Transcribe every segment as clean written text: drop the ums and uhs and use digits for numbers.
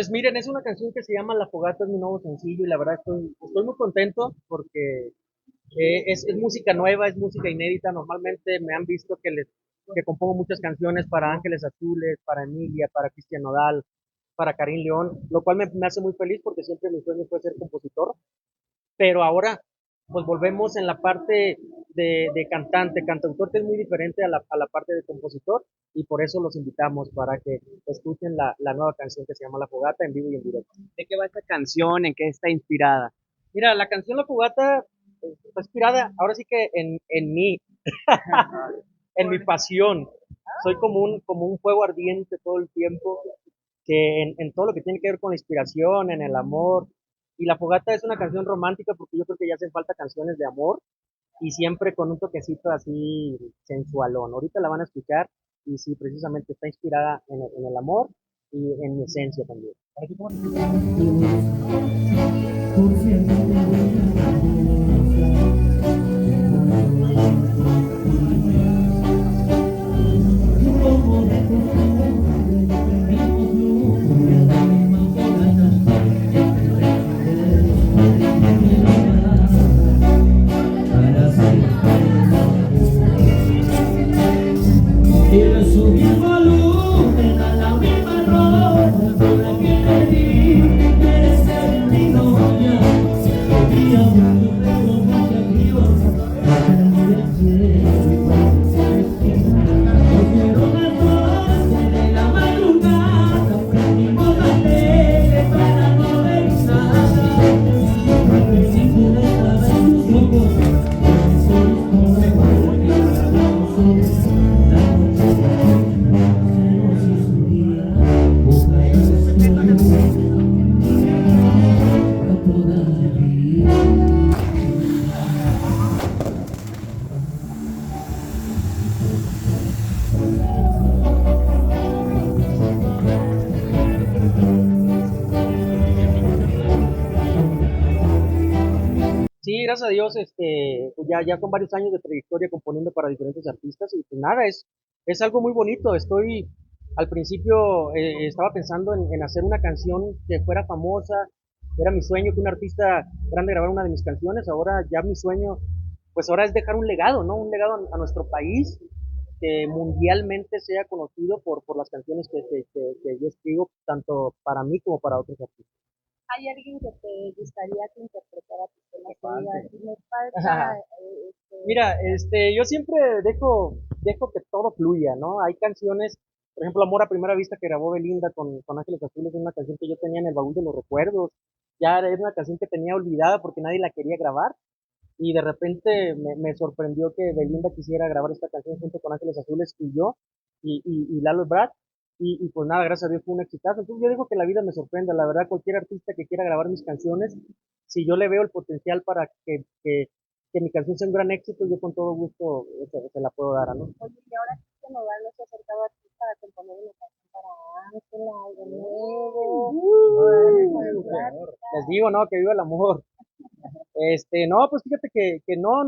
Pues miren, es una canción que se llama La Fogata, es mi nuevo sencillo y la verdad estoy muy contento porque es música nueva, es música inédita. Normalmente me han visto que compongo muchas canciones para Ángeles Azules, para Emilia, para Cristian Nodal, para Karim León, lo cual me hace muy feliz porque siempre mi sueño fue ser compositor, pero ahora pues volvemos en la parte de cantante, cantautor que es muy diferente a la parte de compositor y por eso los invitamos para que escuchen la nueva canción que se llama La Fogata en vivo y en directo. ¿De qué va esta canción? ¿En qué está inspirada? Mira, la canción La Fogata está inspirada ahora sí que en mí, en mi pasión. Soy como un fuego ardiente todo el tiempo, que en todo lo que tiene que ver con la inspiración, en el amor. Y La Fogata es una canción romántica porque yo creo que ya hacen falta canciones de amor y siempre con un toquecito así sensualón. Ahorita la van a escuchar y sí, precisamente está inspirada en el amor y en mi esencia también. Quiero subir volumen a la misma ropa con la que me di. Quieres ser mi novia, quería mucho pero nunca vivo. No quiero las 12 de la madrugada, prendimos la tele para no ver nada. Porque si tú estabas en tus ojos, Sí, gracias a Dios, pues ya son varios años de trayectoria componiendo para diferentes artistas y pues nada, es algo muy bonito. Al principio estaba pensando en hacer una canción que fuera famosa, era mi sueño que un artista grande grabara una de mis canciones, ahora ya mi sueño, pues ahora es dejar un legado, ¿no? Un legado a nuestro país, que mundialmente sea conocido por las canciones que yo escribo, tanto para mí como para otros artistas. ¿Hay alguien que te gustaría que interpretara tus temas? Que digas, me falta, Mira, yo siempre dejo que todo fluya, ¿no? Hay canciones, por ejemplo, Amor a Primera Vista que grabó Belinda con Ángeles Azules, es una canción que yo tenía en el baúl de los recuerdos. Ya es una canción que tenía olvidada porque nadie la quería grabar. Y de repente me sorprendió que Belinda quisiera grabar esta canción junto con Ángeles Azules y yo, y Lalo Brad. Y pues nada, gracias a Dios fue un exitazo. Entonces yo digo que la vida me sorprende. La verdad, cualquier artista que quiera grabar mis canciones, si yo le veo el potencial para que mi canción sea un gran éxito, yo con todo gusto se la puedo dar, ¿no? oye, y ahora que Nodal no se ha acercado a ti para componer una canción para Ángela, algo nuevo, Les digo, no, que viva el amor. No, pues fíjate que no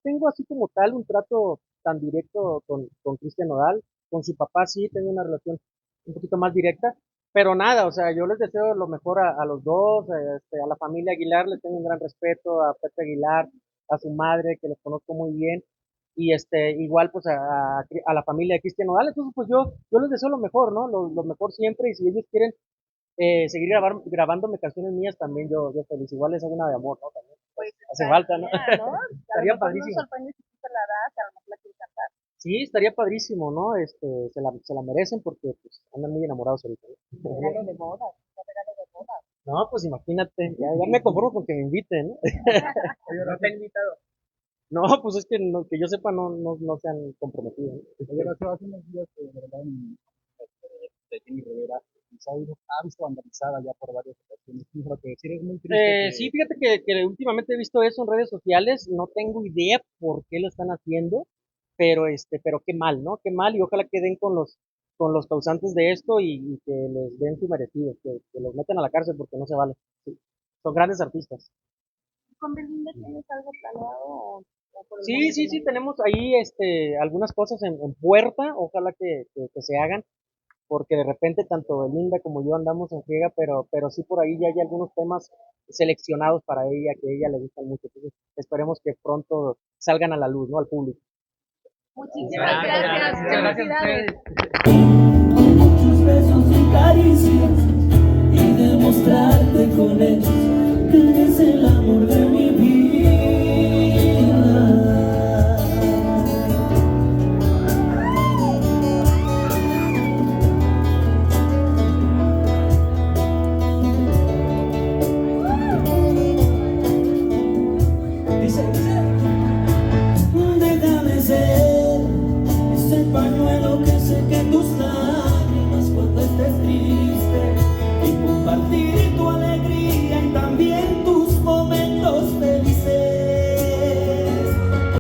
tengo así como tal un trato tan directo con Cristian Nodal. Con su papá sí tengo una relación un poquito más directa, pero nada, o sea, yo les deseo lo mejor a los dos, a la familia Aguilar les tengo un gran respeto, a Pepe Aguilar, a su madre, que los conozco muy bien, y igual pues a la familia de Cristian Nodal. Entonces pues yo les deseo lo mejor, ¿no? Lo mejor siempre, y si ellos quieren seguir grabándome canciones mías también, yo feliz. Igual les hago una de amor, ¿no? También. pues Hace falta, ¿no? estaría, ¿no? A lo Estaría mejor nos padrísimo. sorprende si tú te la das, a lo mejor la quieres cantar. Sí, estaría padrísimo, ¿no? Se la merecen porque pues, andan muy enamorados ahorita, ¿no? Regalo de boda, un regalo de boda. No, pues imagínate, ya me conformo con que me inviten, ¿no? Oye, no te he invitado. No, pues es que que yo sepa no se han comprometido, ¿no? Oye, Nacho, hace unos días, de verdad, de Jenny Rivera, ha visto vandalizada ya por varias ocasiones. Y lo que decir es muy triste Sí, fíjate que últimamente he visto eso en redes sociales, no tengo idea por qué lo están haciendo, pero qué mal, ¿no? Qué mal, y ojalá que den con los causantes de esto y que les den su merecido, que los metan a la cárcel porque no se vale. Sí. Son grandes artistas. ¿Con Belinda tienes algo planeado o por el Sí, momento sí, no? sí, tenemos ahí algunas cosas en puerta, ojalá que se hagan. porque de repente tanto Belinda como yo andamos en friega, pero sí por ahí ya hay algunos temas seleccionados para ella, que a ella le gustan mucho. Entonces, esperemos que pronto salgan a la luz, ¿no? Al público. Muchísimas gracias. Muchas gracias a Felicidades. ustedes.